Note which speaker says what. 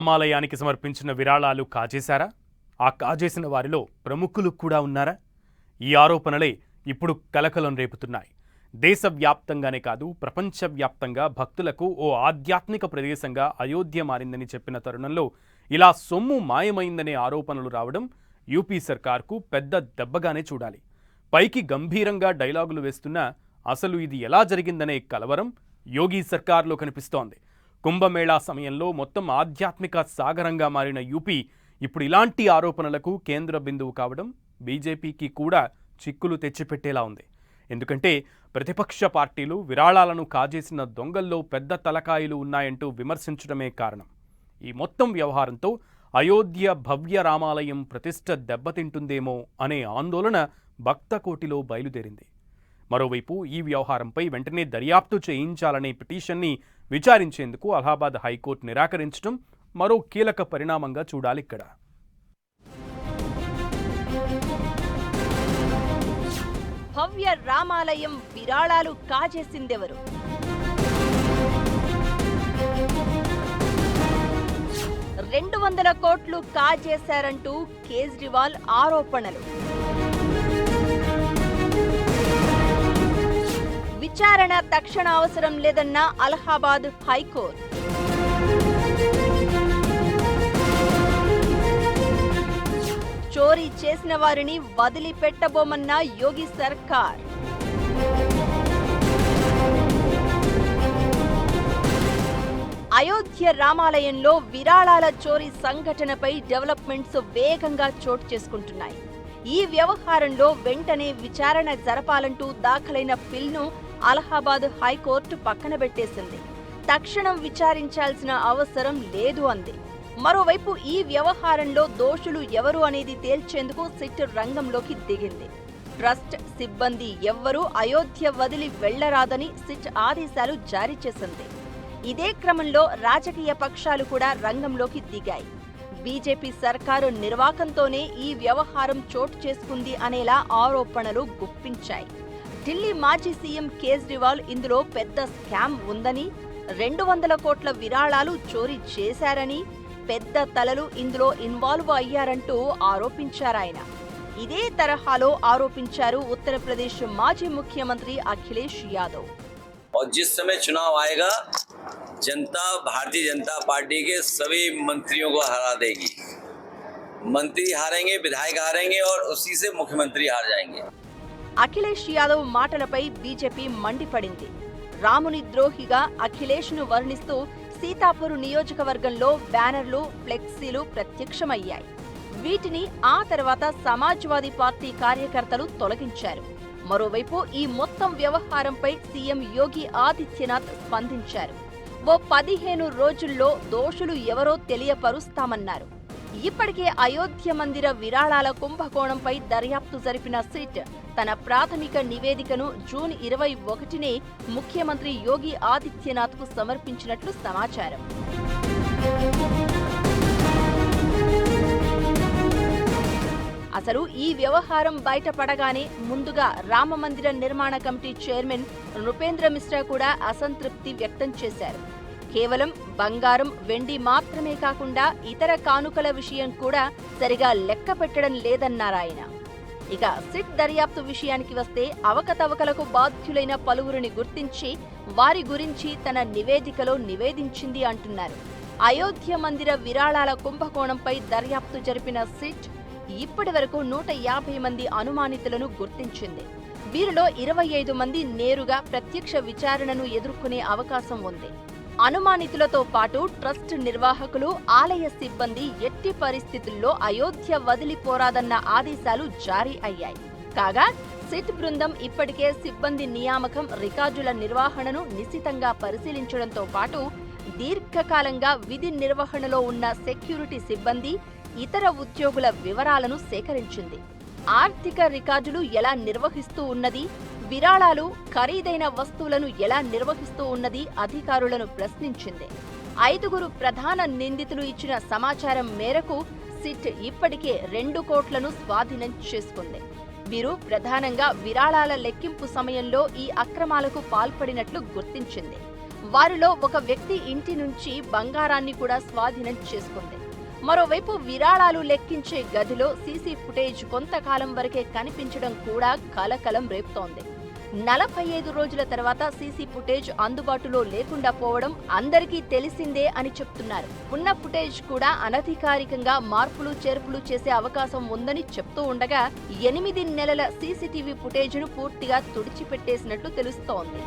Speaker 1: రామాలయానికి సమర్పించిన విరాళాలు కాజేశారా? ఆ కాజేసిన వారిలో ప్రముఖులు కూడా ఉన్నారా? ఈ ఆరోపణలే ఇప్పుడు కలకలం రేపుతున్నాయి. దేశవ్యాప్తంగానే కాదు, ప్రపంచవ్యాప్తంగా భక్తులకు ఓ ఆధ్యాత్మిక ప్రదేశంగా అయోధ్య మారిందని చెప్పిన తరుణంలో ఇలా సొమ్ము మాయమైందనే ఆరోపణలు రావడం యూపీ సర్కార్కు పెద్ద దెబ్బగానే చూడాలి. పైకి గంభీరంగా డైలాగులు వేస్తున్నా అసలు ఇది ఎలా జరిగిందనే కలవరం యోగి సర్కార్లో కనిపిస్తోంది. కుంభమేళా సమయంలో మొత్తం ఆధ్యాత్మిక సాగరంగా మారిన యూపీ ఇప్పుడు ఇలాంటి ఆరోపణలకు కేంద్ర బిందువు కావడం బీజేపీకి కూడా చిక్కులు తెచ్చిపెట్టేలా ఉంది. ఎందుకంటే ప్రతిపక్ష పార్టీలు విరాళాలను కాజేసిన దొంగల్లో పెద్ద తలకాయలు ఉన్నాయంటూ విమర్శించడమే కారణం. ఈ మొత్తం వ్యవహారంతో అయోధ్య భవ్య రామాలయం ప్రతిష్ఠ దెబ్బతింటుందేమో అనే ఆందోళన భక్తకోటిలో బయలుదేరింది. మరోవైపు ఈ వ్యవహారంపై వెంటనే దర్యాప్తు చేయించాలనే పిటిషన్ని విచారించేందుకు అలహాబాద్ హైకోర్టు నిరాకరించడం మరో కీలక పరిణామంగా చూడాలి. ఇక్కడ
Speaker 2: భవ్య రామాలయం విరాళాలు కాజేసిందెవరు? $200 కోట్లు కాజేశారంటూ కేజ్రీవాల్ ఆరోపణలు. విచారణ తక్షణ అవసరం లేదన్న అలహాబాద్ హైకోర్టు. చోరీ చేసిన వారిని వదిలిపెట్టబోమన్న యోగి సర్కార్. అయోధ్య రామాలయంలో విరాళాల చోరీ సంఘటనపై డెవలప్మెంట్స్ వేగంగా చోటు చేసుకుంటున్నాయి. ఈ వ్యవహారంలో వెంటనే విచారణ జరపాలంటూ దాఖలైన పిల్ను అలహాబాద్ హైకోర్టు పక్కన పెట్టేసింది. తక్షణం విచారించాల్సిన అవసరం లేదు అంది. మరోవైపు ఈ వ్యవహారంలో దోషులు ఎవరు అనేది తేల్చేందుకు సిట్ రంగంలోకి దిగింది. ట్రస్ట్ సిబ్బంది ఎవ్వరూ అయోధ్య వదిలి వెళ్లరాదని సిట్ ఆదేశాలు జారీ చేసింది. ఇదే క్రమంలో రాజకీయ పక్షాలు కూడా రంగంలోకి దిగాయి. బీజేపీ సర్కారు నిర్వాకంతోనే ఈ వ్యవహారం చోటు చేసుకుంది అనేలా ఆరోపణలు గుప్పించాయి. ఢిల్లీ మాజీ సీఎం కేజ్రీవాల్ ఇందులో పెద్ద స్కామ్ ఉందని, 200 కోట్ల విరాళాలు చోరీ చేశారని, పెద్ద తలలు ఇందులో ఇన్వాల్వ్ అయ్యారంటూ ఆరోపించారాయన. ఇదే తరహాలో ఆరోపించారు ఉత్తరప్రదేశ్ మాజీ ముఖ్యమంత్రి అఖిలేష్ యాదవ్.
Speaker 3: और जिस समय चुनाव आएगा जनता भारतीय जनता पार्टी के सभी मंत्रियों को हरा देगी. मंत्री हारेंगे, विधायक हारेंगे और उसी से मुख्यमंत्री हार जाएंगे.
Speaker 2: అఖిలేష్ యాదవ్ మాటలపై బీజేపీ మండిపడింది. రాముని ద్రోహిగా అఖిలేష్ను వర్ణిస్తూ సీతాపూర్ నియోజకవర్గంలో బ్యానర్లు, ఫ్లెక్సీలు ప్రత్యక్షమయ్యాయి. వీటిని ఆ తర్వాత సమాజ్వాదీ పార్టీ కార్యకర్తలు తొలగించారు. మరోవైపు ఈ మొత్తం వ్యవహారంపై సీఎం యోగి ఆదిత్యనాథ్ స్పందించారు. ఓ 15 రోజుల్లో దోషులు ఎవరో తెలియపరుస్తామన్నారు. ఇప్పటికే అయోధ్య మందిర విరాళాల కుంభకోణంపై దర్యాప్తు జరిపిన సిట్ తన ప్రాథమిక నివేదికను జూన్ 21నే ముఖ్యమంత్రి యోగి ఆదిత్యనాథ్కు సమర్పించినట్లు సమాచారం. అసలు ఈ వ్యవహారం బయటపడగానే ముందుగా రామమందిర నిర్మాణ కమిటీ చైర్మన్ నృపేంద్ర మిశ్రా కూడా అసంతృప్తి వ్యక్తం చేశారు. కేవలం బంగారం, వెండి మాత్రమే కాకుండా ఇతర కానుకల విషయం కూడా సరిగా లెక్క పెట్టడం లేదన్నారాయన. ఇక సిట్ దర్యాప్తు విషయానికి వస్తే అవకతవకలకు బాధ్యులైన పలువురిని గుర్తించి వారి గురించి తన నివేదికలో నివేదించింది అంటున్నారు. అయోధ్య మందిర విరాళాల కుంభకోణంపై దర్యాప్తు జరిపిన సిట్ ఇప్పటి వరకు 150 మంది అనుమానితులను గుర్తించింది. వీరిలో 25 మంది నేరుగా ప్రత్యక్ష విచారణను ఎదుర్కొనే అవకాశం ఉంది. అనుమానితులతో పాటు ట్రస్ట్ నిర్వాహకులు, ఆలయ సిబ్బంది ఎట్టి పరిస్థితుల్లో అయోధ్య వదిలిపోరాదన్న ఆదేశాలు జారీ అయ్యాయి. కాగా సిట్ బృందం ఇప్పటికే సిబ్బంది నియామకం, రికార్డుల నిర్వహణను నిశితంగా పరిశీలించడంతో పాటు దీర్ఘకాలంగా విధి నిర్వహణలో ఉన్న సెక్యూరిటీ సిబ్బంది, ఇతర ఉద్యోగుల వివరాలను సేకరించింది. ఆర్థిక రికార్డులు ఎలా నిర్వహిస్తూ ఉన్నది, విరాళాలు, ఖరీదైన వస్తువులను ఎలా నిర్వహిస్తూ ఉన్నది అధికారులను ప్రశ్నించింది. 5 ప్రధాన నిందితులు ఇచ్చిన సమాచారం మేరకు సిట్ ఇప్పటికే 2 కోట్లను స్వాధీనం చేసుకుంది. వీరు ప్రధానంగా విరాళాల లెక్కింపు సమయంలో ఈ అక్రమాలకు పాల్పడినట్లు గుర్తించింది. వారిలో ఒక వ్యక్తి ఇంటి నుంచి బంగారాన్ని కూడా స్వాధీనం చేసుకుంది. మరోవైపు విరాళాలు లెక్కించే గదిలో సీసీ ఫుటేజ్ కొంతకాలం వరకే కనిపించడం కూడా కలకలం రేపుతోంది. 45 రోజుల తర్వాత సీసీ ఫుటేజ్ అందుబాటులో లేకుండా పోవడం అందరికీ తెలిసిందే అని చెప్తున్నారు. ఉన్న ఫుటేజ్ కూడా అనధికారికంగా మార్పులు చేర్పులు చేసే అవకాశం ఉందని చెప్తూ ఉండగా 8 నెలల సీసీటీవీ ఫుటేజ్ను పూర్తిగా తుడిచిపెట్టేసినట్లు తెలుస్తోంది.